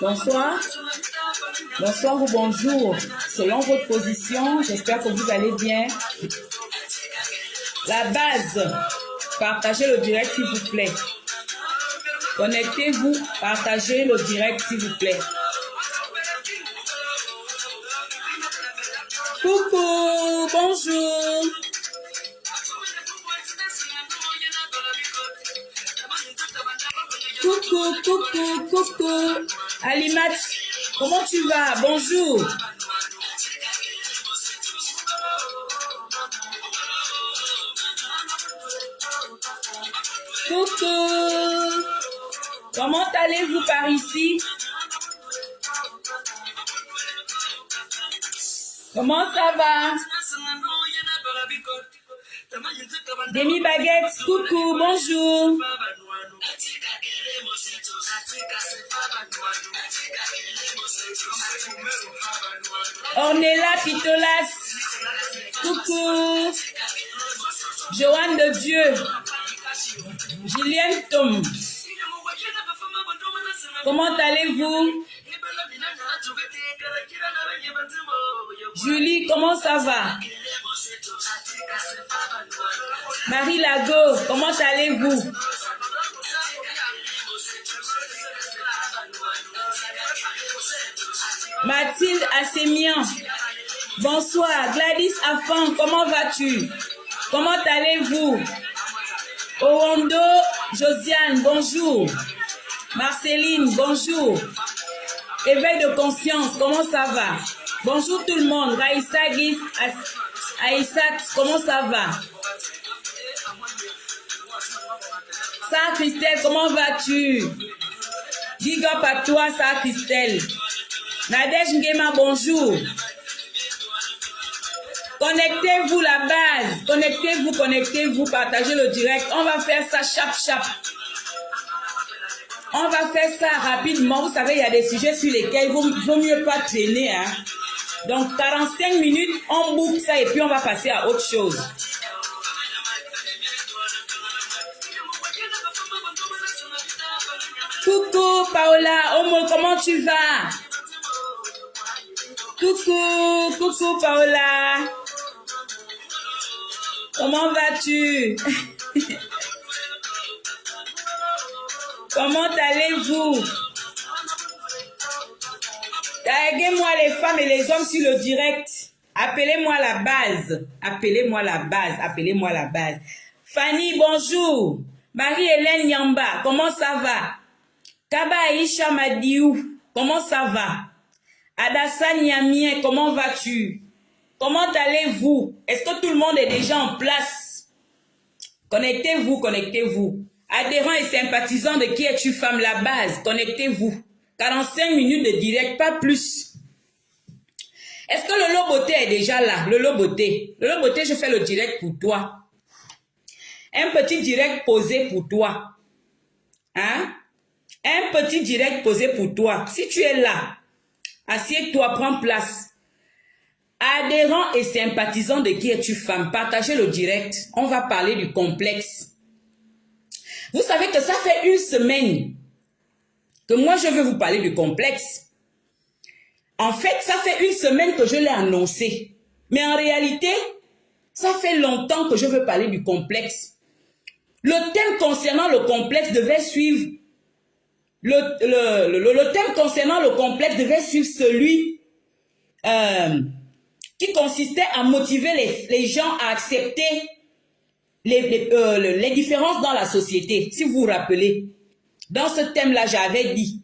Bonsoir. Bonsoir ou bonjour. Selon votre position, j'espère que vous allez bien. La base, partagez le direct s'il vous plaît. Connectez-vous, partagez le direct s'il vous plaît. Coucou, bonjour. Coucou. Alimat, comment tu vas? Bonjour. Coucou. Comment allez-vous par ici? Comment ça va? Demi Baguette, coucou, bonjour. Ornella Pitolas, coucou. Joanne de Dieu, Julienne Tom, comment allez-vous? Julie, comment ça va? Marie Lago, comment allez-vous? Mathilde Assemian, bonsoir. Gladys Afan, comment vas-tu? Comment allez-vous? Orondo Josiane, bonjour. Marceline, bonjour. Éveil de conscience, comment ça va? Bonjour tout le monde. Raïssa Guis, Aïssat, comment ça va? Sarah Christelle, comment vas-tu? Big up à toi, Sarah Christelle. Nadège Ngema, bonjour. Connectez-vous la base. Connectez-vous, partagez le direct. On va faire ça chap. On va faire ça rapidement. Vous savez, il y a des sujets sur lesquels il vaut mieux pas traîner. Hein? Donc, 45 minutes, on boucle ça et puis on va passer à autre chose. Coucou Paola, Omo, comment tu vas? Coucou Paola. Comment vas-tu? Comment allez-vous? Taguez-moi les femmes et les hommes sur le direct. Appelez-moi la base. Appelez-moi la base. Fanny, bonjour. Marie-Hélène Nyamba, comment ça va? Kaba Aisha Madiou, comment ça va? Adassa Niamien, comment vas-tu? Comment allez-vous? Est-ce que tout le monde est déjà en place? Connectez-vous. Adhérents et sympathisants de Qui es-tu femme, la base, connectez-vous. 45 minutes de direct, pas plus. Est-ce que le Loboté est déjà là? Le Loboté, je fais le direct pour toi. Un petit direct posé pour toi. Hein? Un petit direct posé pour toi. Si tu es là, assieds-toi, prends place. Adhérents et sympathisants de Qui es-tu femme, partagez le direct. On va parler du complexe. Vous savez que ça fait une semaine que moi je veux vous parler du complexe. En fait, ça fait une semaine que je l'ai annoncé. Mais en réalité, ça fait longtemps que je veux parler du complexe. Le thème concernant le complexe devait suivre le thème concernant le complexe devait suivre celui qui consistait à motiver les gens à accepter les différences dans la société. Si vous vous rappelez, dans ce thème-là, j'avais dit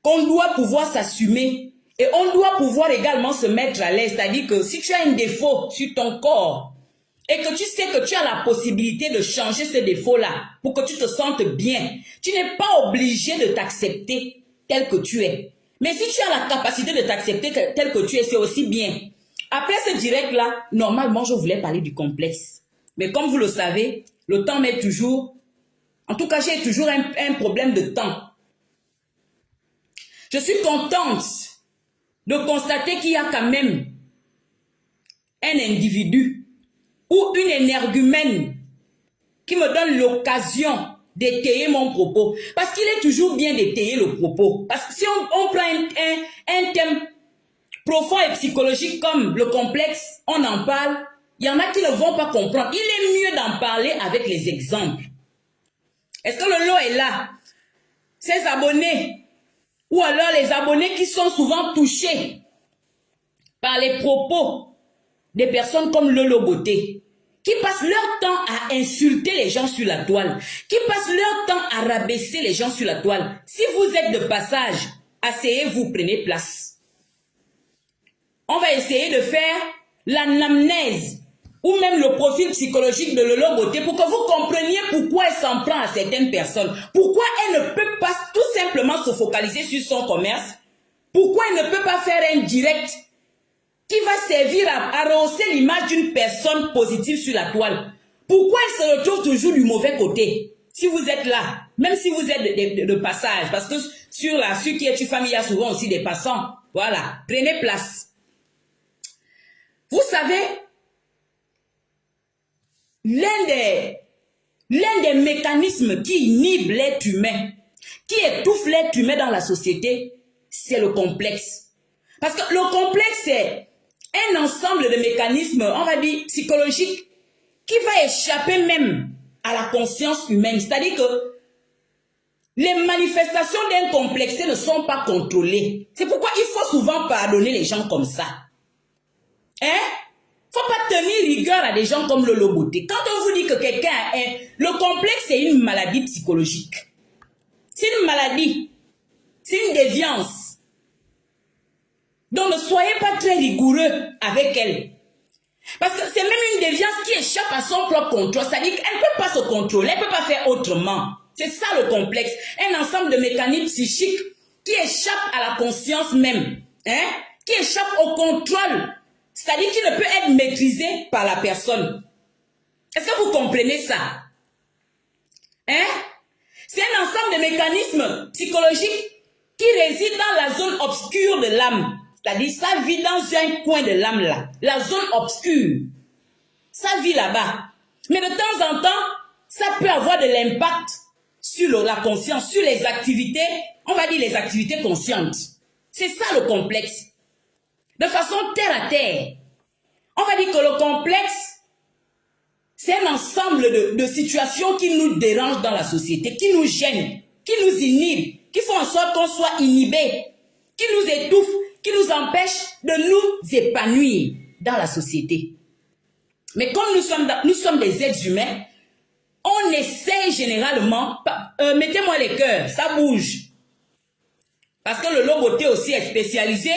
qu'on doit pouvoir s'assumer et on doit pouvoir également se mettre à l'aise. C'est-à-dire que si tu as un défaut sur ton corps et que tu sais que tu as la possibilité de changer ce défaut-là pour que tu te sentes bien, tu n'es pas obligé de t'accepter tel que tu es. Mais si tu as la capacité de t'accepter tel que tu es, c'est aussi bien. Après ce direct-là, normalement, je voulais parler du complexe. Mais comme vous le savez, le temps m'est toujours... En tout cas, j'ai toujours un problème de temps. Je suis contente de constater qu'il y a quand même un individu ou une énergumène qui me donne l'occasion d'étayer mon propos. Parce qu'il est toujours bien d'étayer le propos. Parce que si on prend un thème profond et psychologique comme le complexe, on en parle, il y en a qui ne vont pas comprendre. Il est mieux d'en parler avec les exemples. Est-ce que le lot est là? Ses abonnés, ou alors les abonnés qui sont souvent touchés par les propos des personnes comme Lolo Beauté, qui passent leur temps à insulter les gens sur la toile, qui passent leur temps à rabaisser les gens sur la toile. Si vous êtes de passage, asseyez-vous, prenez place. On va essayer de faire l'anamnèse ou même le profil psychologique de Lolo Beauté pour que vous compreniez pourquoi elle s'en prend à certaines personnes. Pourquoi elle ne peut pas tout simplement se focaliser sur son commerce. Pourquoi elle ne peut pas faire un direct qui va servir à rehausser l'image d'une personne positive sur la toile. Pourquoi elle se retrouve toujours du mauvais côté? Si vous êtes là, même si vous êtes de passage, parce que sur qui est une famille, il y a souvent aussi des passants. Voilà, prenez place. Vous savez, l'un des mécanismes qui inhibe l'être humain, qui étouffe l'être humain dans la société, c'est le complexe. Parce que le complexe, c'est un ensemble de mécanismes, on va dire, psychologiques, qui va échapper même à la conscience humaine. C'est-à-dire que les manifestations d'un complexé ne sont pas contrôlées. C'est pourquoi il faut souvent pardonner les gens comme ça. Hein? Faut pas tenir rigueur à des gens comme Lolo Beauté. Quand on vous dit que quelqu'un a le complexe, c'est une maladie psychologique. C'est une maladie. C'est une déviance. Donc ne soyez pas très rigoureux avec elle. Parce que c'est même une déviance qui échappe à son propre contrôle. C'est-à-dire qu'elle ne peut pas se contrôler, elle ne peut pas faire autrement. C'est ça le complexe. Un ensemble de mécanismes psychiques qui échappent à la conscience même. Hein? Qui échappent au contrôle. C'est-à-dire qui ne peut être maîtrisé par la personne. Est-ce que vous comprenez ça? Hein? C'est un ensemble de mécanismes psychologiques qui résident dans la zone obscure de l'âme. C'est-à-dire, ça vit dans un coin de l'âme là. La zone obscure. Ça vit là-bas. Mais de temps en temps, ça peut avoir de l'impact sur la conscience, sur les activités, on va dire les activités conscientes. C'est ça le complexe. De façon terre à terre. On va dire que le complexe, c'est un ensemble de situations qui nous dérangent dans la société, qui nous gênent, qui nous inhibent, qui font en sorte qu'on soit inhibé, qui nous étouffent, qui nous empêche de nous épanouir dans la société. Mais comme nous sommes des êtres humains, on essaie généralement, mettez-moi les cœurs, ça bouge. Parce que le Lolo Beauté aussi est spécialisé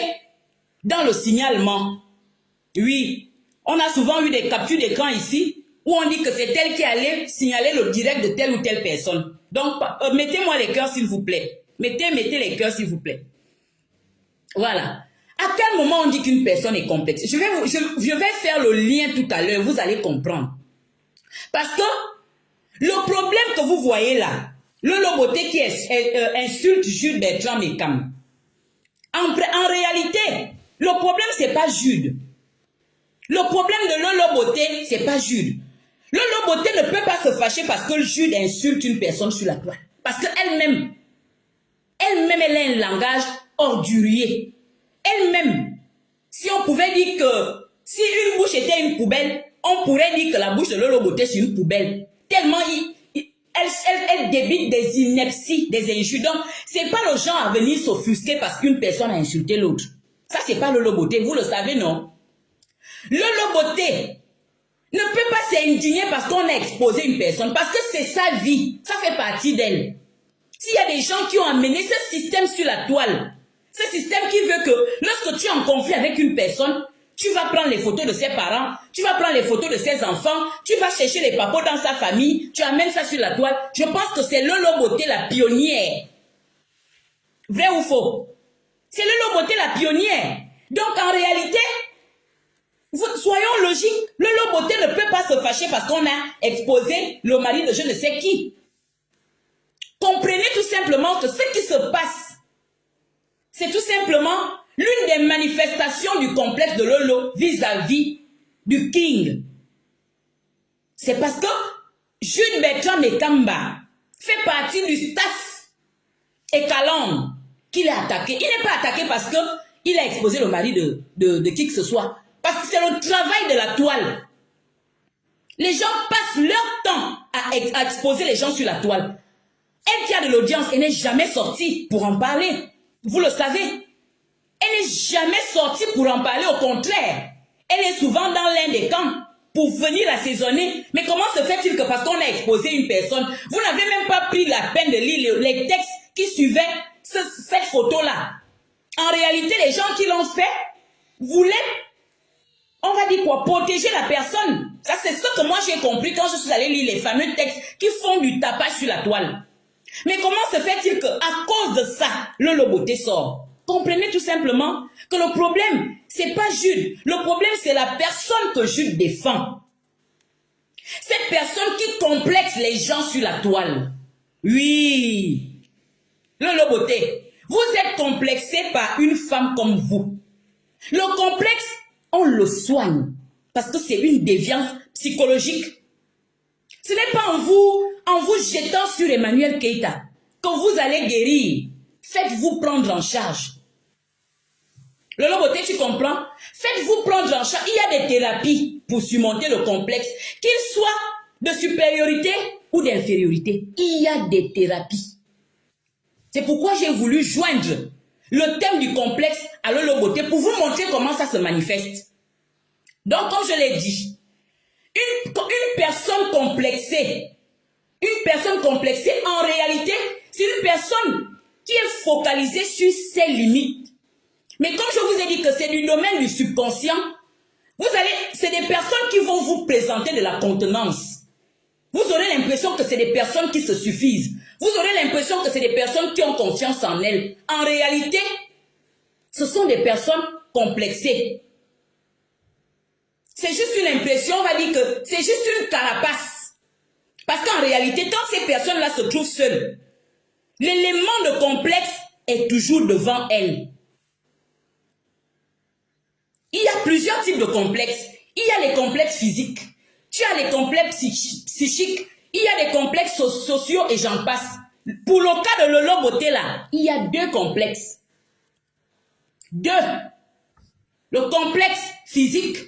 dans le signalement. Oui, on a souvent eu des captures d'écran ici, où on dit que c'est elle qui allait signaler le direct de telle ou telle personne. Donc, mettez-moi les cœurs s'il vous plaît. Mettez les cœurs s'il vous plaît. Voilà. À quel moment on dit qu'une personne est complexe? Je vais faire le lien tout à l'heure, vous allez comprendre. Parce que le problème que vous voyez là, le Lolo Beauté qui insulte Jude Bertrand Mécam, en réalité, le problème c'est pas Jude. Le problème de Lolo Beauté, c'est pas Jude. Lolo Beauté ne peut pas se fâcher parce que Jude insulte une personne sur la toile. Parce qu'elle-même, elle a un langage ordurier. Elle-même, si on pouvait dire que si une bouche était une poubelle, on pourrait dire que la bouche de Lolo Beauté c'est une poubelle. Tellement elle débite des inepties, des injures. Donc, c'est pas le genre à venir s'offusquer parce qu'une personne a insulté l'autre. Ça, c'est pas Lolo Beauté, vous le savez, non? Lolo Beauté ne peut pas s'indigner parce qu'on a exposé une personne, parce que c'est sa vie, ça fait partie d'elle. S'il y a des gens qui ont amené ce système sur la toile, ce système qui veut que lorsque tu es en conflit avec une personne, tu vas prendre les photos de ses parents, tu vas prendre les photos de ses enfants, tu vas chercher les papos dans sa famille, tu amènes ça sur la toile. Je pense que c'est Lolo Beauté la pionnière. Vrai ou faux? C'est Lolo Beauté la pionnière. Donc en réalité, soyons logiques, Lolo Beauté ne peut pas se fâcher parce qu'on a exposé le mari de je ne sais qui. Comprenez tout simplement que ce qui se passe C'est tout simplement l'une des manifestations du complexe de Lolo vis-à-vis du King. C'est parce que Jude Bertrand Ekamba fait partie du staff et Calam qu'il est attaqué. Il n'est pas attaqué parce qu'il a exposé le mari de qui que ce soit. Parce que c'est le travail de la toile. Les gens passent leur temps à exposer les gens sur la toile. Elle qui a de l'audience, elle n'est jamais sortie pour en parler. Vous le savez. Elle n'est jamais sortie pour en parler. Au contraire, elle est souvent dans l'un des camps pour venir assaisonner. Mais comment se fait-il que parce qu'on a exposé une personne, vous n'avez même pas pris la peine de lire les textes qui suivaient cette photo-là? En réalité, les gens qui l'ont fait voulaient, on va dire quoi, protéger la personne. Ça, c'est ce que moi j'ai compris quand je suis allée lire les fameux textes qui font du tapage sur la toile. Mais comment se fait-il qu'à cause de ça, le Loboté sort? Comprenez tout simplement que le problème, c'est pas Jude. Le problème, c'est la personne que Jude défend. Cette personne qui complexe les gens sur la toile. Oui. Le Loboté, vous êtes complexé par une femme comme vous. Le complexe, on le soigne. Parce que c'est une déviance psychologique. Ce n'est pas en vous jetant sur Emmanuel Keïta que vous allez guérir. Faites-vous prendre en charge. Le Loboté, tu comprends? Faites-vous prendre en charge. Il y a des thérapies pour surmonter le complexe, qu'il soit de supériorité ou d'infériorité. Il y a des thérapies. C'est pourquoi j'ai voulu joindre le thème du complexe à le Loboté pour vous montrer comment ça se manifeste. Donc, comme je l'ai dit, une personne complexée, en réalité, c'est une personne qui est focalisée sur ses limites. Mais comme je vous ai dit que c'est du domaine du subconscient, c'est des personnes qui vont vous présenter de la contenance. Vous aurez l'impression que c'est des personnes qui se suffisent. Vous aurez l'impression que c'est des personnes qui ont confiance en elles. En réalité, ce sont des personnes complexées. C'est juste une impression, on va dire que c'est juste une carapace. Parce qu'en réalité, quand ces personnes-là se trouvent seules, l'élément de complexe est toujours devant elles. Il y a plusieurs types de complexes. Il y a les complexes physiques. Tu as les complexes psychiques. Il y a des complexes sociaux et j'en passe. Pour le cas de Lolo Boté là, il y a deux complexes. Deux. Le complexe physique.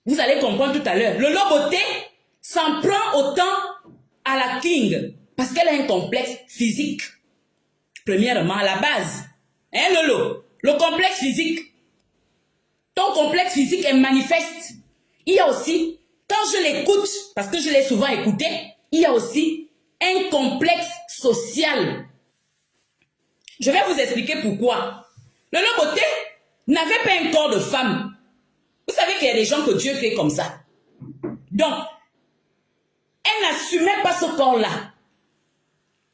Vous allez comprendre tout à l'heure. Lolo Boté s'en prend autant à la King parce qu'elle a un complexe physique. Premièrement, à la base. Hein, Lolo? Le complexe physique. Ton complexe physique est manifeste. Il y a aussi, quand je l'écoute, parce que je l'ai souvent écouté, il y a aussi un complexe social. Je vais vous expliquer pourquoi. Le Loboté n'avait pas un corps de femme. Vous savez qu'il y a des gens que Dieu crée comme ça. Donc, elle n'assumait pas ce corps-là.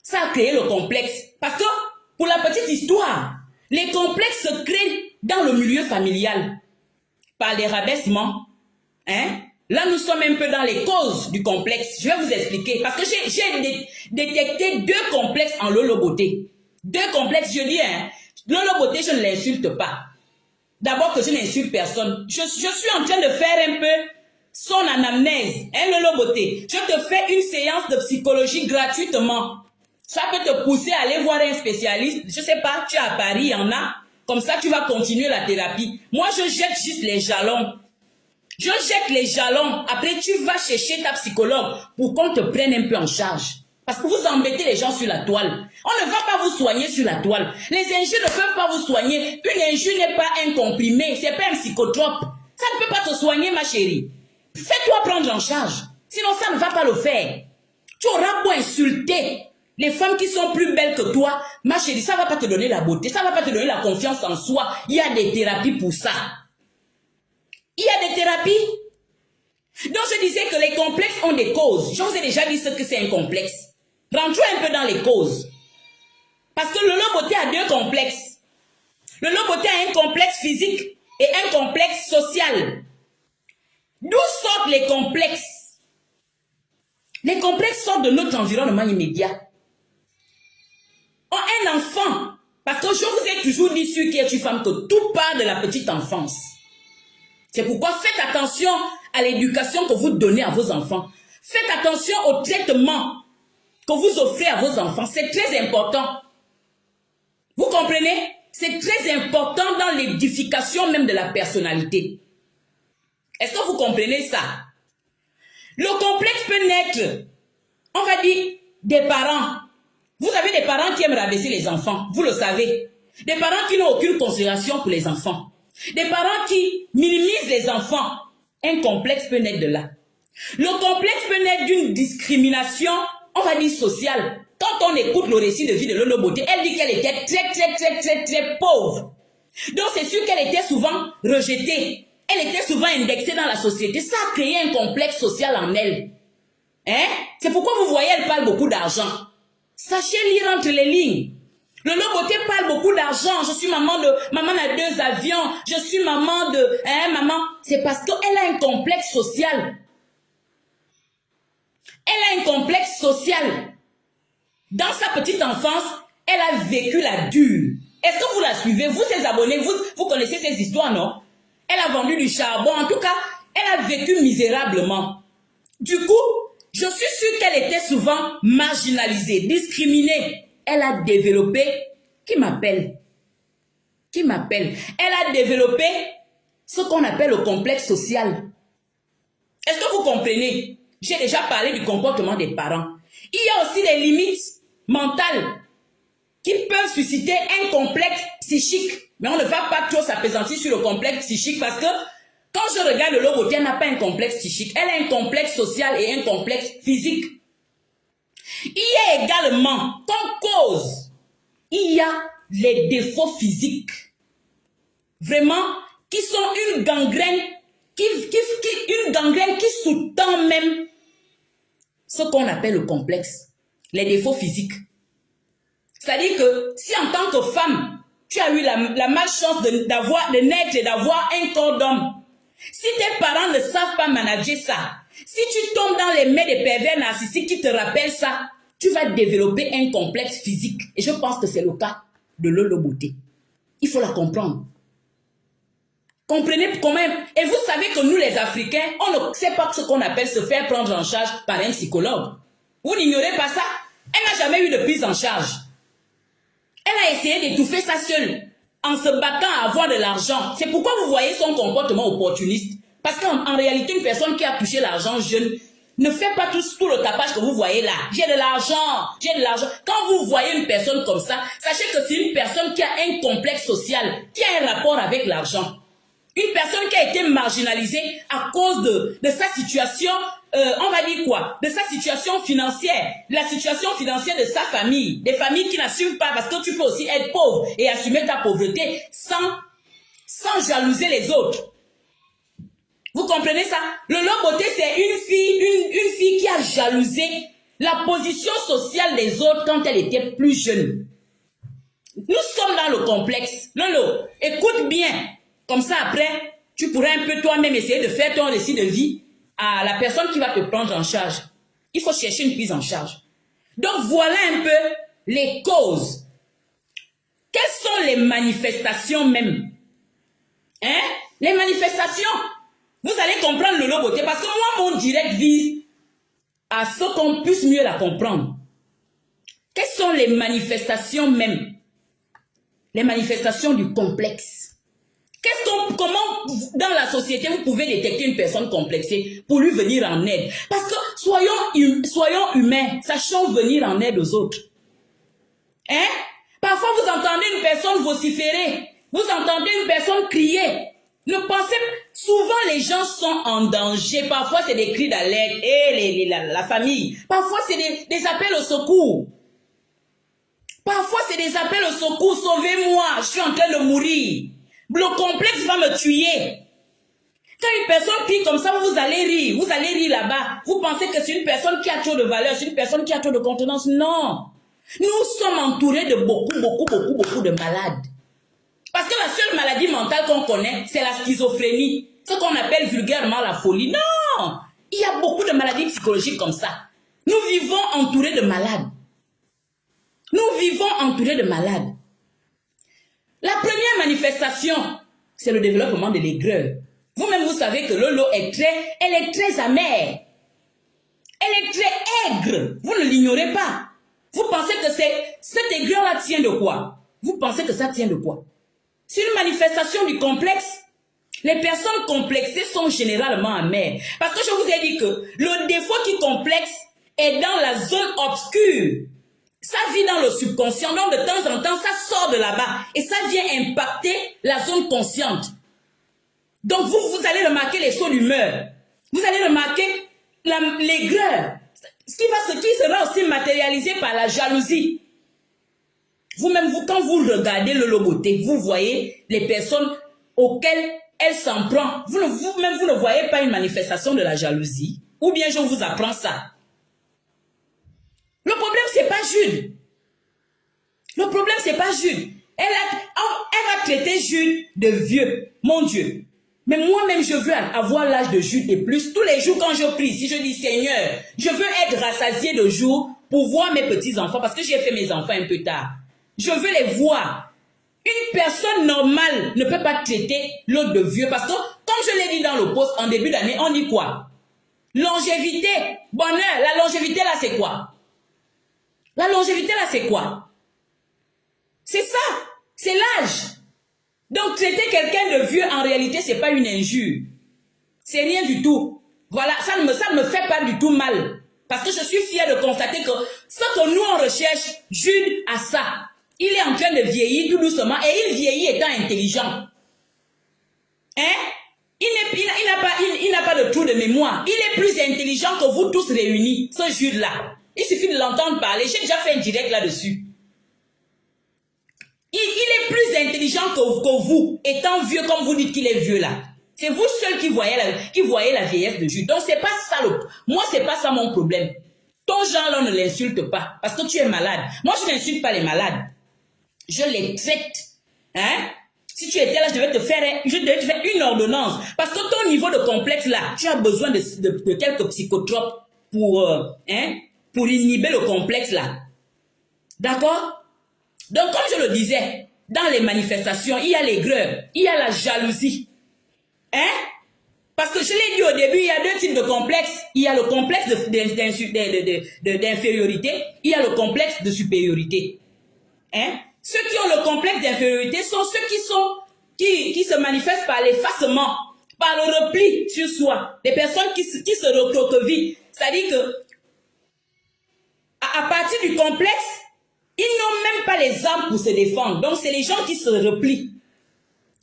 Ça a créé le complexe. Parce que, pour la petite histoire, les complexes se créent dans le milieu familial. Par les rabaissements. Hein? Là, nous sommes un peu dans les causes du complexe. Je vais vous expliquer. Parce que j'ai détecté deux complexes en Lolo Boté. Deux complexes, je dis, hein, Lolo Boté, je ne l'insulte pas. D'abord que je n'insulte personne. Je suis en train de faire un peu son anamnèse. Hein, Lolo Boté? Je te fais une séance de psychologie gratuitement. Ça peut te pousser à aller voir un spécialiste. Je ne sais pas, tu es à Paris, il y en a. Comme ça, tu vas continuer la thérapie. Moi, je jette juste les jalons. Je jette les jalons. Après, tu vas chercher ta psychologue pour qu'on te prenne un peu en charge. Parce que vous embêtez les gens sur la toile. On ne va pas vous soigner sur la toile. Les injures ne peuvent pas vous soigner. Une injure n'est pas un comprimé. C'est pas un psychotrope. Ça ne peut pas te soigner, ma chérie. Fais-toi prendre en charge. Sinon, ça ne va pas le faire. Tu auras beau insulter les femmes qui sont plus belles que toi, ma chérie, ça ne va pas te donner la beauté, ça ne va pas te donner la confiance en soi. Il y a des thérapies pour ça. Il y a des thérapies. Donc je disais que les complexes ont des causes. Je vous ai déjà dit ce que c'est un complexe. Rentrons un peu dans les causes. Parce que le Loboté a deux complexes. Le Loboté a un complexe physique et un complexe social. D'où sortent les complexes? Les complexes sortent de notre environnement immédiat. Un enfant Parce que je vous ai toujours dit sur qui est une femme que tout part de la petite enfance. C'est pourquoi faites attention à l'éducation que vous donnez à vos enfants. Faites attention au traitement que vous offrez à vos enfants. C'est très important. Vous comprenez? C'est très important dans l'édification même de la personnalité. Est-ce que vous comprenez ça? Le complexe peut naître, on va dire, des parents. Vous avez des parents qui aiment rabaisser les enfants, vous le savez. Des parents qui n'ont aucune considération pour les enfants. Des parents qui minimisent les enfants. Un complexe peut naître de là. Le complexe peut naître d'une discrimination, on va dire sociale. Quand on écoute le récit de vie de Lolo Beauté, elle dit qu'elle était très pauvre. Donc c'est sûr qu'elle était souvent rejetée. Elle était souvent indexée dans la société. Ça a créé un complexe social en elle. Hein? C'est pourquoi vous voyez, elle parle beaucoup d'argent. Sachez lire entre les lignes. Lolo Beauté parle beaucoup d'argent. Je suis maman a 2 avions. Je suis maman de... Hein, maman? C'est parce qu'elle a un complexe social. Elle a un complexe social. Dans sa petite enfance, elle a vécu la dure. Est-ce que vous la suivez? Vous, ses abonnés, vous connaissez ces histoires, non? Elle a vendu du charbon. En tout cas, elle a vécu misérablement. Du coup, je suis sûre qu'elle était souvent marginalisée, discriminée. Elle a développé... Qui m'appelle? Elle a développé ce qu'on appelle le complexe social. Est-ce que vous comprenez? J'ai déjà parlé du comportement des parents. Il y a aussi des limites mentales qui peuvent susciter un complexe psychique. Mais on ne va pas trop s'appesantir sur le complexe psychique parce que quand je regarde Lolo Beauté, elle n'a pas un complexe psychique. Elle a un complexe social et un complexe physique. Il y a également, comme cause, il y a les défauts physiques. Vraiment, qui sont une gangrène, une gangrène qui sous-tend même ce qu'on appelle le complexe. Les défauts physiques. C'est-à-dire que si en tant que femme, tu as eu la malchance de naître et d'avoir un corps d'homme, si tes parents ne savent pas manager ça, si tu tombes dans les mains des pervers narcissiques qui te rappellent ça, tu vas développer un complexe physique. Et je pense que c'est le cas de Lolo Beauté. Il faut la comprendre. Comprenez quand même. Et vous savez que nous les Africains, on ne sait pas ce qu'on appelle se faire prendre en charge par un psychologue. Vous n'ignorez pas ça? Elle n'a jamais eu de prise en charge. Elle a essayé d'étouffer ça seule, en se battant à avoir de l'argent. C'est pourquoi vous voyez son comportement opportuniste. Parce qu'en réalité, une personne qui a touché l'argent jeune ne fait pas tout le tapage que vous voyez là. J'ai de l'argent, j'ai de l'argent. Quand vous voyez une personne comme ça, sachez que c'est une personne qui a un complexe social, qui a un rapport avec l'argent. Une personne qui a été marginalisée à cause de sa situation, on va dire quoi? De sa situation financière, la situation financière de sa famille, des familles qui n'assument pas, parce que tu peux aussi être pauvre et assumer ta pauvreté sans jalouser les autres. Vous comprenez ça? Lolo Beauté, c'est une fille qui a jalousé la position sociale des autres quand elle était plus jeune. Nous sommes dans le complexe. Lolo, écoute bien. Comme ça, après, tu pourrais un peu toi-même essayer de faire ton récit de vie à la personne qui va te prendre en charge. Il faut chercher une prise en charge. Donc, voilà un peu les causes. Quelles sont les manifestations même? Hein? Les manifestations. Vous allez comprendre Lolo Beauté parce que moi, mon direct vise à ce qu'on puisse mieux la comprendre. Quelles sont les manifestations même? Les manifestations du complexe. Comment dans la société vous pouvez détecter une personne complexée pour lui venir en aide? Parce que soyons humains, sachons venir en aide aux autres. Hein? Parfois vous entendez une personne vociférer, vous entendez une personne crier. Ne pensez pas, souvent les gens sont en danger, parfois c'est des cris d'alerte, et la famille, parfois c'est des appels au secours. Parfois c'est des appels au secours, sauvez-moi, je suis en train de mourir. Le complexe va me tuer. Quand une personne crie comme ça, vous allez rire là-bas. Vous pensez que c'est une personne qui a trop de valeur, c'est une personne qui a trop de contenance. Non. Nous sommes entourés de beaucoup de malades. Parce que la seule maladie mentale qu'on connaît, c'est la schizophrénie. Ce qu'on appelle vulgairement la folie. Non. Il y a beaucoup de maladies psychologiques comme ça. Nous vivons entourés de malades. Nous vivons entourés de malades. La première manifestation, c'est le développement de l'aigreur. Vous-même, vous savez que Lolo elle est très amère. Elle est très aigre. Vous ne l'ignorez pas. Vous pensez que cette aigreur-là tient de quoi? Vous pensez que ça tient de quoi? C'est une manifestation du complexe. Les personnes complexées sont généralement amères. Parce que je vous ai dit que le défaut qui complexe est dans la zone obscure. Ça vit dans le subconscient. Donc de temps en temps, ça sort de là-bas. Et ça vient impacter la zone consciente. Donc vous allez remarquer les sauts d'humeur. Vous allez remarquer l'aigreur. Ce qui sera aussi matérialisé par la jalousie. Vous-même, quand vous regardez le loboté, vous voyez les personnes auxquelles elle s'en prend. Vous-même, vous ne voyez pas une manifestation de la jalousie. Ou bien je vous apprends ça. Le problème, c'est pas Jude. Le problème, c'est pas Jude. Elle va traiter Jude de vieux. Mon Dieu. Mais moi-même, je veux avoir l'âge de Jude et plus. Tous les jours, quand je prie, si je dis Seigneur, je veux être rassasié de jours pour voir mes petits-enfants. Parce que j'ai fait mes enfants un peu tard. Je veux les voir. Une personne normale ne peut pas traiter l'autre de vieux. Parce que, comme je l'ai dit dans le post en début d'année, on dit quoi? Longévité, bonheur. La longévité là, c'est quoi? La longévité là, c'est quoi? C'est ça. C'est l'âge. Donc, traiter quelqu'un de vieux, en réalité, c'est pas une injure. C'est rien du tout. Voilà, ça ne me fait pas du tout mal. Parce que je suis fière de constater que ce que nous, on recherche, Jude a ça. Il est en train de vieillir tout doucement et il vieillit étant intelligent. Hein? Il n'a pas de trou de mémoire. Il est plus intelligent que vous tous réunis, ce Jude-là. Il suffit de l'entendre parler. J'ai déjà fait un direct là-dessus. Il est plus intelligent que vous, étant vieux comme vous dites qu'il est vieux là. C'est vous seul qui voyez la vieillesse de Jude. Donc c'est pas ça moi c'est pas ça mon problème. Ton genre là ne l'insulte pas parce que tu es malade. Moi je n'insulte pas les malades. Je les traite. Hein? Si tu étais là, je devais te faire une ordonnance. Parce que ton niveau de complexe là, tu as besoin de quelques psychotropes pour inhiber le complexe là. D'accord? Donc, comme je le disais, dans les manifestations, il y a l'aigreur, il y a la jalousie. Hein? Parce que je l'ai dit au début, il y a deux types de complexes. Il y a le complexe d'infériorité, il y a le complexe de supériorité. Hein? Ceux qui ont le complexe d'infériorité sont ceux qui se manifestent par l'effacement, par le repli sur soi. Des personnes qui se recroquevillent. C'est-à-dire que, à partir du complexe, ils n'ont même pas les armes pour se défendre. Donc, c'est les gens qui se replient.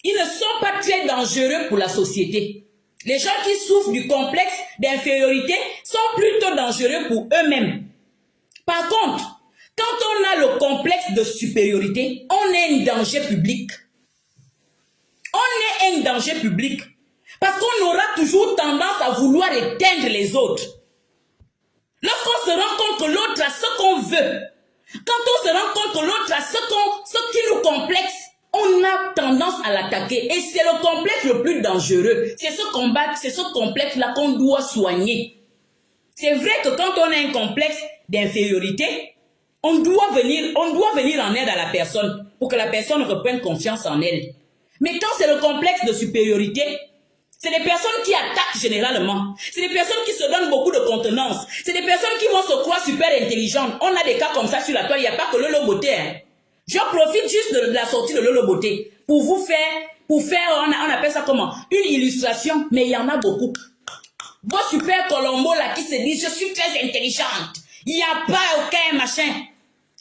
Ils ne sont pas très dangereux pour la société. Les gens qui souffrent du complexe d'infériorité sont plutôt dangereux pour eux-mêmes. Par contre, quand on a le complexe de supériorité, on est un danger public. On est un danger public. Parce qu'on aura toujours tendance à vouloir éteindre les autres. Lorsqu'on se rend compte que l'autre a ce qu'on veut, quand on se rend compte que l'autre a ce qui nous complexe, on a tendance à l'attaquer. Et c'est le complexe le plus dangereux. C'est ce complexe-là qu'on doit soigner. C'est vrai que quand on a un complexe d'infériorité, on doit venir en aide à la personne pour que la personne reprenne confiance en elle. Mais quand c'est le complexe de supériorité, c'est des personnes qui attaquent généralement. C'est des personnes qui se donnent beaucoup de contenance. C'est des personnes qui vont se croire super intelligentes. On a des cas comme ça sur la toile. Il n'y a pas que Lolo Beauté. Hein. Je profite juste de la sortie de Lolo Beauté pour vous faire, on appelle ça comment? Une illustration, mais il y en a beaucoup. Vos super Colombo là qui se disent, je suis très intelligente. Il n'y a pas aucun machin.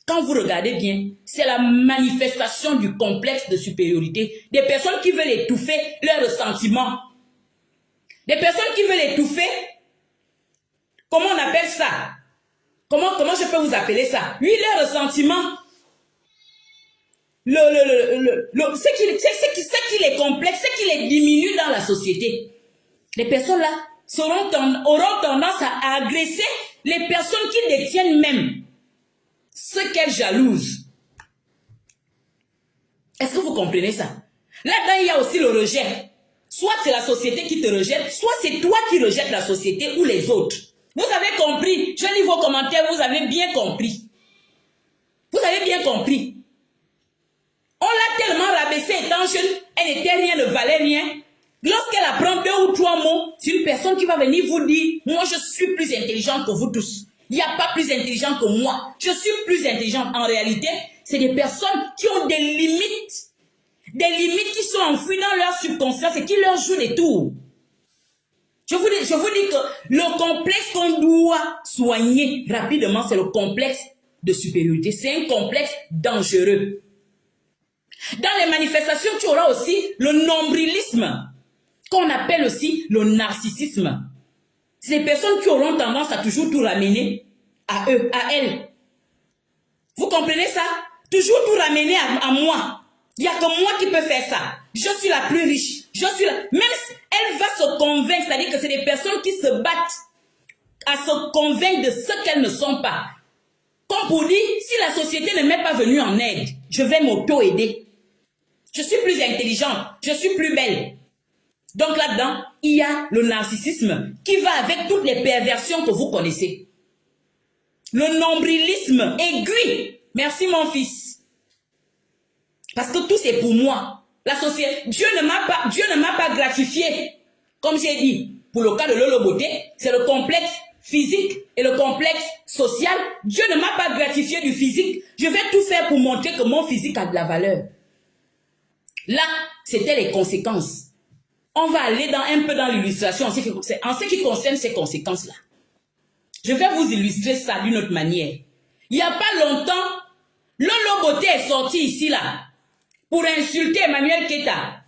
Quand vous regardez bien, c'est la manifestation du complexe de supériorité. Des personnes qui veulent étouffer leurs ressentiments. Des personnes qui veulent étouffer, comment on appelle ça? Comment je peux vous appeler ça? Oui, leurs ressentiments. Ce qui les complexe, ce qui les diminue dans la société. Les personnes là auront tendance à agresser les personnes qui détiennent même ce qu'elles jalousent. Est-ce que vous comprenez ça? Là-dedans, il y a aussi le rejet. Soit c'est la société qui te rejette, soit c'est toi qui rejettes la société ou les autres. Vous avez compris? Je lis vos commentaires, vous avez bien compris. Vous avez bien compris. On l'a tellement rabaissé jeune, elle n'était rien, ne valait rien. Lorsqu'elle apprend 2 ou 3 mots, c'est une personne qui va venir vous dire, moi je suis plus intelligente que vous tous. Il n'y a pas plus intelligent que moi. Je suis plus intelligente. En réalité, c'est des personnes qui ont des limites qui sont enfouies dans leur subconscience et qui leur jouent des tours. Je vous dis que le complexe qu'on doit soigner rapidement, c'est le complexe de supériorité. C'est un complexe dangereux. Dans les manifestations, tu auras aussi le nombrilisme, qu'on appelle aussi le narcissisme. C'est des personnes qui auront tendance à toujours tout ramener à eux, à elles. Vous comprenez ça? Toujours tout ramener à moi. Il n'y a que moi qui peux faire ça. Je suis la plus riche. Je suis la... Même si elle va se convaincre, c'est-à-dire que c'est des personnes qui se battent à se convaincre de ce qu'elles ne sont pas. Comme pour dire, si la société ne m'est pas venue en aide, je vais m'auto-aider. Je suis plus intelligente, je suis plus belle. Donc là-dedans, il y a le narcissisme qui va avec toutes les perversions que vous connaissez. Le nombrilisme aigu. Merci mon fils. Parce que tout c'est pour moi. La société, Dieu ne m'a pas gratifié. Comme j'ai dit, pour le cas de Lolo Beauté, c'est le complexe physique et le complexe social. Dieu ne m'a pas gratifié du physique. Je vais tout faire pour montrer que mon physique a de la valeur. Là, c'était les conséquences. On va aller un peu dans l'illustration en ce qui concerne ces conséquences-là. Je vais vous illustrer ça d'une autre manière. Il n'y a pas longtemps, Lolo Beauté est sorti ici là pour insulter Emmanuel Keita.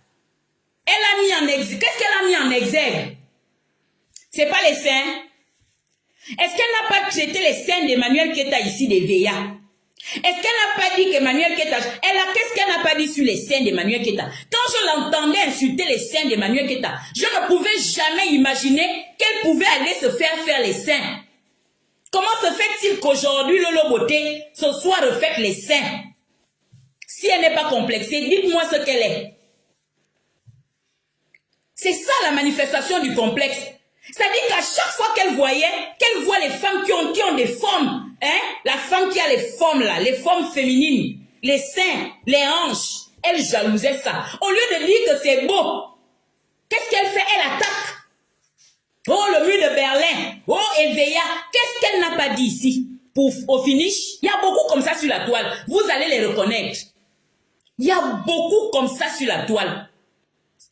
Elle a mis en exergue. Qu'est-ce qu'elle a mis en exergue? C'est pas les seins. Est-ce qu'elle n'a pas traité les seins d'Emmanuel Keita ici des VIA? Est-ce qu'elle n'a pas dit qu'Emmanuel Keita... Qu'est-ce qu'elle n'a pas dit sur les seins d'Emmanuel Keita? Quand je l'entendais insulter les seins d'Emmanuel Keita, je ne pouvais jamais imaginer qu'elle pouvait aller se faire les seins. Comment se fait-il qu'aujourd'hui, Lolo Beauté se soit refaite les seins? Si elle n'est pas complexée, dites-moi ce qu'elle est. C'est ça la manifestation du complexe. C'est-à-dire qu'à chaque fois qu'elle voit les femmes qui ont des formes, hein, la femme qui a les formes là, les formes féminines, les seins, les hanches, elle jalousait ça. Au lieu de dire que c'est beau, qu'est-ce qu'elle fait? Elle attaque. Oh, le mur de Berlin. Oh, Evea. Qu'est-ce qu'elle n'a pas dit ici? Au finish, il y a beaucoup comme ça sur la toile. Vous allez les reconnaître. Il y a beaucoup comme ça sur la toile.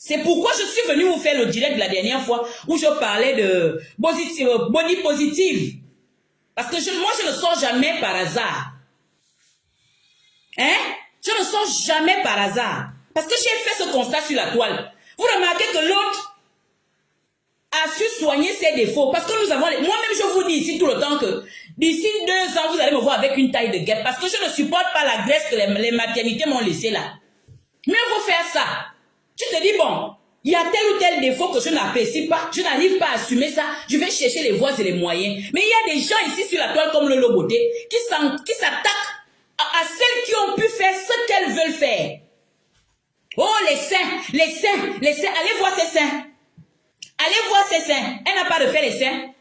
C'est pourquoi je suis venu vous faire le direct la dernière fois où je parlais de body positive. Parce que moi, je ne sors jamais par hasard. Hein? Je ne sors jamais par hasard. Parce que j'ai fait ce constat sur la toile. Vous remarquez que l'autre a su soigner ses défauts. Parce que nous avons... Moi-même, je vous dis ici tout le temps que d'ici 2 ans, vous allez me voir avec une taille de guêpe. Parce que je ne supporte pas la graisse que les maternités m'ont laissée là. Mieux vaut faire ça. Tu te dis, bon, il y a tel ou tel défaut que je n'apprécie pas. Je n'arrive pas à assumer ça. Je vais chercher les voies et les moyens. Mais il y a des gens ici sur la toile comme Lolo Beauté qui s'attaquent à celles qui ont pu faire ce qu'elles veulent faire. Oh, les seins. Allez voir ces seins. Allez voir ses seins. Elle n'a pas refait les seins.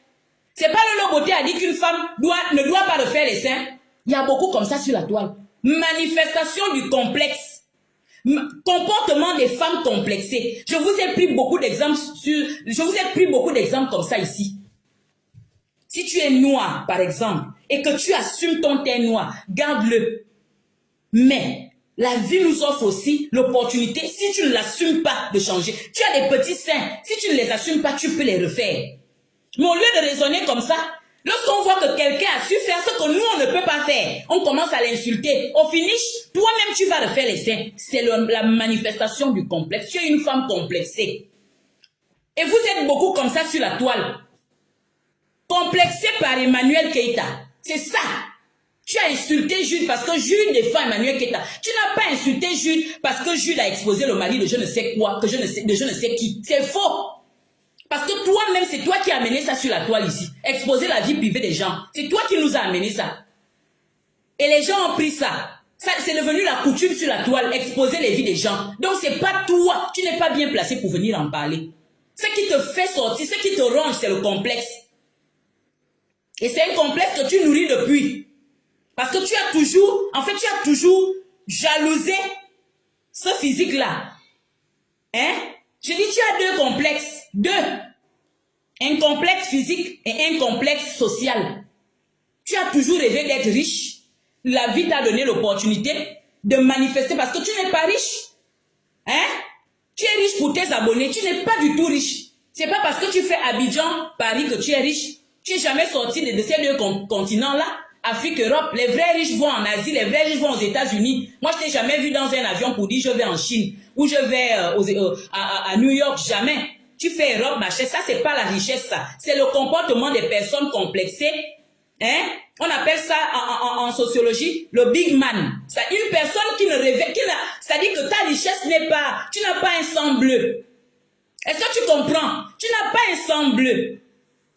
C'est pas Lolo Beauté a dit qu'une femme ne doit pas refaire les seins. Il y a beaucoup comme ça sur la toile. Manifestation du complexe. Comportement des femmes complexées. Je vous ai pris beaucoup d'exemples comme ça ici. Si tu es noir, par exemple, et que tu assumes ton teint noir, garde-le. Mais la vie nous offre aussi l'opportunité, si tu ne l'assumes pas, de changer. Tu as des petits seins. Si tu ne les assumes pas, tu peux les refaire. Mais au lieu de raisonner comme ça, lorsqu'on voit que quelqu'un a su faire ce que nous, on ne peut pas faire, on commence à l'insulter. Au finish, toi-même, tu vas refaire les seins. C'est la manifestation du complexe. Tu es une femme complexée. Et vous êtes beaucoup comme ça sur la toile. Complexé par Emmanuel Keita. C'est ça. Tu as insulté Jude parce que Jude défend Emmanuel Keita. Tu n'as pas insulté Jude parce que Jude a exposé le mari de je ne sais quoi, de je ne sais qui. C'est faux. Parce que toi-même, c'est toi qui as amené ça sur la toile ici. Exposer la vie privée des gens. C'est toi qui nous as amené ça. Et les gens ont pris ça. C'est devenu la coutume sur la toile, exposer les vies des gens. Donc c'est pas toi. Tu n'es pas bien placé pour venir en parler. Ce qui te fait sortir, ce qui te ronge, c'est le complexe. Et c'est un complexe que tu nourris depuis. Parce que tu as toujours jalousé ce physique-là. Hein? Je dis, tu as deux complexes. Deux. Un complexe physique et un complexe social. Tu as toujours rêvé d'être riche. La vie t'a donné l'opportunité de manifester parce que tu n'es pas riche. Hein? Tu es riche pour tes abonnés. Tu n'es pas du tout riche. C'est pas parce que tu fais Abidjan, Paris que tu es riche. Tu n'es jamais sorti de ces deux continents-là. Afrique, Europe. Les vrais riches vont en Asie. Les vrais riches vont aux États-Unis. Moi, je t'ai jamais vu dans un avion pour dire je vais en Chine ou je vais à New York. Jamais. Tu fais Europe, machin. Ça, c'est pas la richesse, ça. C'est le comportement des personnes complexées. Hein? On appelle ça en sociologie le big man. C'est une personne qui ne rêvait, c'est-à-dire que ta richesse n'est pas, tu n'as pas un sang bleu. Est-ce que tu comprends? Tu n'as pas un sang bleu.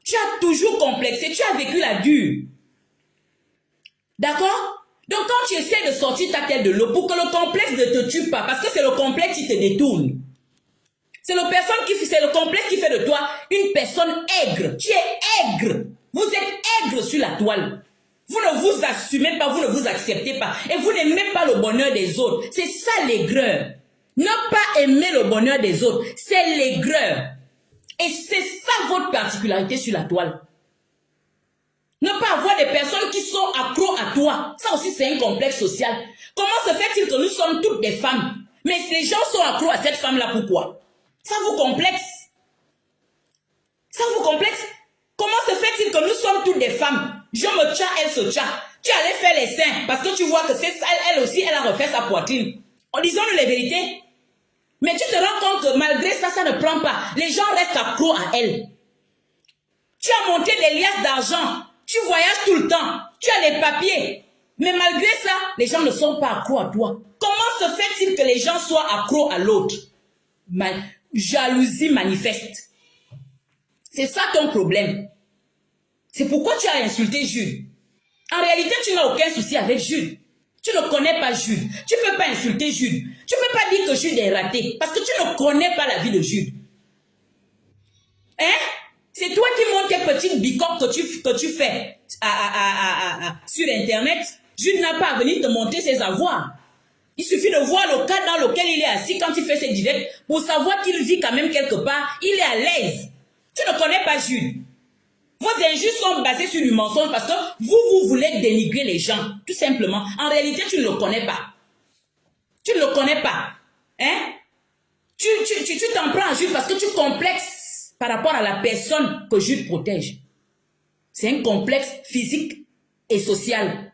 Tu as toujours complexé, tu as vécu la dure. D'accord? Donc quand tu essaies de sortir ta tête de l'eau pour que le complexe ne te tue pas, parce que c'est le complexe qui te détourne. C'est le complexe qui fait de toi une personne aigre. Tu es aigre. Vous êtes aigre sur la toile. Vous ne vous assumez pas, vous ne vous acceptez pas. Et vous n'aimez pas le bonheur des autres. C'est ça l'aigreur. Ne pas aimer le bonheur des autres, c'est l'aigreur. Et c'est ça votre particularité sur la toile. Ne pas avoir des personnes qui sont accros à toi. Ça aussi, c'est un complexe social. Comment se fait-il que nous sommes toutes des femmes? Mais les gens sont accros à cette femme-là, pourquoi? Ça vous complexe? Ça vous complexe? Comment se fait-il que nous sommes toutes des femmes? Je me tcha, elle se tcha. Tu allais faire les seins parce que tu vois que c'est ça, elle aussi, elle a refait sa poitrine. Disons-nous les vérités. Mais tu te rends compte que malgré ça, ça ne prend pas. Les gens restent accros à elle. Tu as monté des liasses d'argent. Tu voyages tout le temps. Tu as les papiers. Mais malgré ça, les gens ne sont pas accros à toi. Comment se fait-il que les gens soient accros à l'autre? Jalousie manifeste. C'est ça ton problème. C'est pourquoi tu as insulté Jude. En réalité, tu n'as aucun souci avec Jude. Tu ne connais pas Jude. Tu ne peux pas insulter Jude. Tu ne peux pas dire que Jude est raté. Parce que tu ne connais pas la vie de Jude. Hein? C'est toi qui montes tes petites bicoques que tu fais sur Internet. Jude n'a pas à venir te monter ses avoirs. Il suffit de voir le cadre dans lequel il est assis quand il fait ses directs pour savoir qu'il vit quand même quelque part. Il est à l'aise. Tu ne connais pas Jude. Vos injures sont basées sur du mensonge parce que vous voulez dénigrer les gens, tout simplement. En réalité, tu ne le connais pas. Tu ne le connais pas. Hein? Tu t'en prends à Jude parce que tu complexes par rapport à la personne que Jude protège. C'est un complexe physique et social.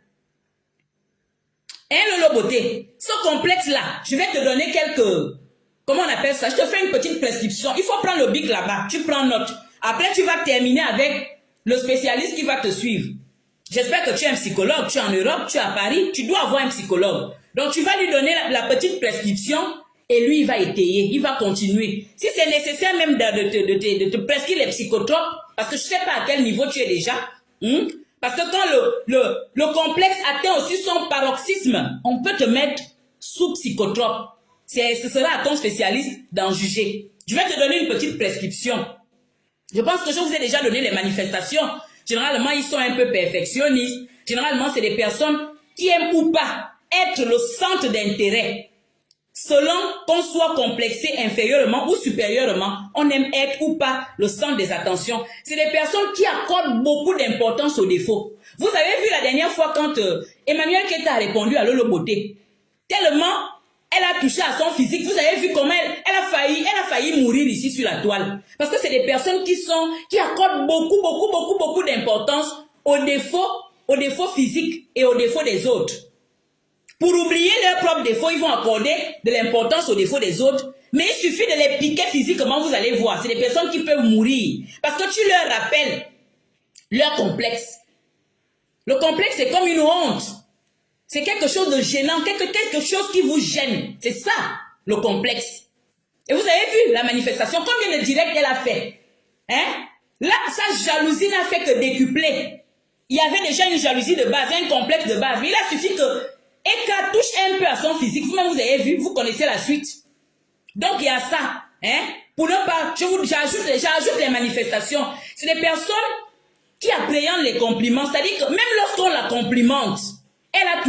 Hein, Lolo Beauté? Ce complexe-là, je vais te donner quelques... Comment on appelle ça? Je te fais une petite prescription. Il faut prendre le bic là-bas. Tu prends note. Après, tu vas terminer avec le spécialiste qui va te suivre. J'espère que tu es un psychologue. Tu es en Europe, tu es à Paris. Tu dois avoir un psychologue. Donc, tu vas lui donner la petite prescription et lui, il va étayer. Il va continuer. Si c'est nécessaire même de te prescrire les psychotropes, parce que je ne sais pas à quel niveau tu es déjà. Parce que quand le complexe atteint aussi son paroxysme, on peut te mettre sous psychotrope. Ce sera à ton spécialiste d'en juger. Je vais te donner une petite prescription. Je pense que je vous ai déjà donné les manifestations. Généralement, ils sont un peu perfectionnistes. Généralement, c'est des personnes qui aiment ou pas être le centre d'intérêt. Selon qu'on soit complexé inférieurement ou supérieurement, on aime être ou pas le centre des attentions. C'est des personnes qui accordent beaucoup d'importance aux défauts. Vous avez vu la dernière fois quand Emmanuel Keta a répondu à Lolo Beauté. Tellement elle a touché à son physique. Vous avez vu comment elle a failli mourir ici sur la toile. Parce que c'est des personnes qui accordent beaucoup d'importance aux défauts physiques et aux défauts des autres. Pour oublier leurs propres défauts, ils vont accorder de l'importance aux défauts des autres. Mais il suffit de les piquer physiquement, vous allez voir. C'est des personnes qui peuvent mourir. Parce que tu leur rappelles leur complexe. Le complexe, c'est comme une honte. C'est quelque chose de gênant, quelque chose qui vous gêne. C'est ça, le complexe. Et vous avez vu la manifestation, combien de directs elle a fait? Hein? Là, sa jalousie n'a fait que décupler. Il y avait déjà une jalousie de base, un complexe de base. Mais il a suffi que Eka touche un peu à son physique. Vous-même, vous avez vu, vous connaissez la suite. Donc, il y a ça. Hein? Pour ne pas, j'ajoute les manifestations. C'est des personnes qui appréhendent les compliments. C'est-à-dire que même lorsqu'on la complimente, elle a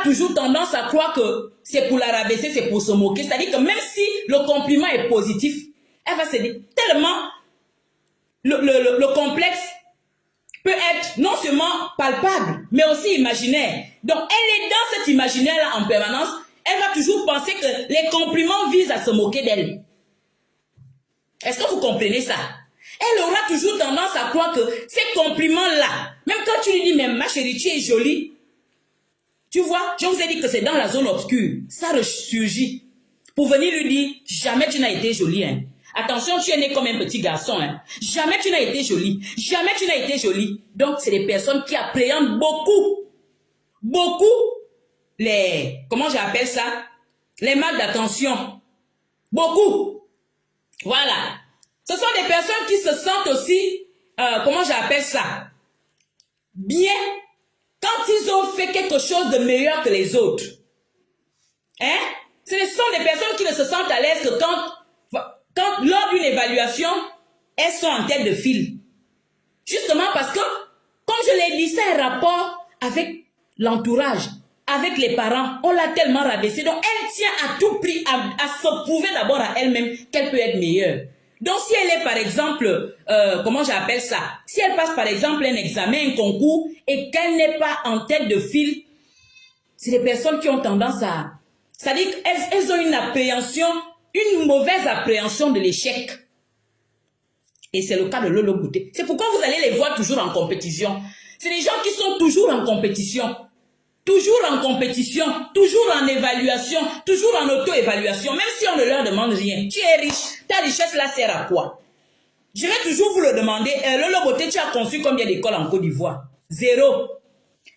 toujours tendance à croire que c'est pour la rabaisser, c'est pour se moquer. C'est-à-dire que même si le compliment est positif, elle va se dire tellement le complexe peut être non seulement palpable, mais aussi imaginaire. Donc, elle est dans cet imaginaire-là en permanence. Elle va toujours penser que les compliments visent à se moquer d'elle. Est-ce que vous comprenez ça? Elle aura toujours tendance à croire que ces compliments-là, même quand tu lui dis, mais ma chérie, tu es jolie, tu vois, je vous ai dit que c'est dans la zone obscure, ça ressurgit. Pour venir lui dire, jamais tu n'as été jolie, hein. Attention, tu es né comme un petit garçon, hein. Jamais tu n'as été jolie. Jamais tu n'as été jolie. Donc, c'est des personnes qui appréhendent beaucoup les, comment j'appelle ça? Les marques d'attention. Beaucoup. Voilà. Ce sont des personnes qui se sentent aussi, comment j'appelle ça? Bien quand ils ont fait quelque chose de meilleur que les autres. Hein? Ce sont des personnes qui ne se sentent à l'aise que quand lors d'une évaluation, elles sont en tête de file. Justement parce que, comme je l'ai dit, c'est un rapport avec l'entourage, avec les parents. On l'a tellement rabaissée. Donc, elle tient à tout prix à se prouver d'abord à elle-même qu'elle peut être meilleure. Donc, si elle est, par exemple, comment j'appelle ça? Si elle passe, par exemple, un examen, un concours, et qu'elle n'est pas en tête de file, c'est des personnes qui ont tendance à... C'est-à-dire qu'elles ont une appréhension, une mauvaise appréhension de l'échec. Et c'est le cas de Lolo Bouté. C'est pourquoi vous allez les voir toujours en compétition. C'est des gens qui sont toujours en compétition. Toujours en compétition, toujours en évaluation, toujours en auto-évaluation, même si on ne leur demande rien. Tu es riche, ta richesse là sert à quoi? Je vais toujours vous le demander. Lolo Bouté, tu as construit combien d'écoles en Côte d'Ivoire? 0.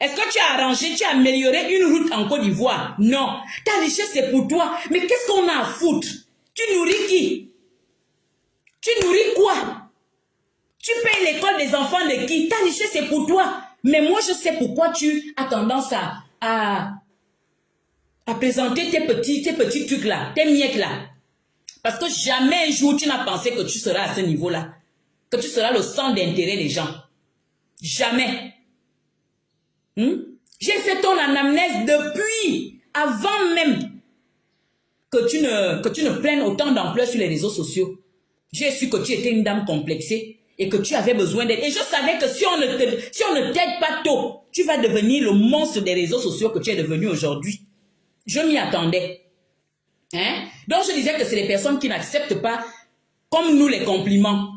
Est-ce que tu as arrangé, tu as amélioré une route en Côte d'Ivoire? Non. Ta richesse c'est pour toi. Mais qu'est-ce qu'on a à foutre? Tu nourris qui? Tu nourris quoi? Tu payes l'école des enfants de qui? Ta richesse c'est pour toi. Mais moi, je sais pourquoi tu as tendance à présenter tes petits trucs là, tes miettes là. Parce que jamais un jour tu n'as pensé que tu seras à ce niveau-là. Que tu seras le centre d'intérêt des gens. Jamais. J'ai fait ton anamnèse depuis, avant même que tu ne prennes autant d'ampleur sur les réseaux sociaux. J'ai su que tu étais une dame complexée. Et que tu avais besoin d'aide. Et je savais que si on ne t'aide pas tôt, tu vas devenir le monstre des réseaux sociaux que tu es devenu aujourd'hui. Je m'y attendais. Hein? Donc je disais que c'est les personnes qui n'acceptent pas, comme nous, les compliments.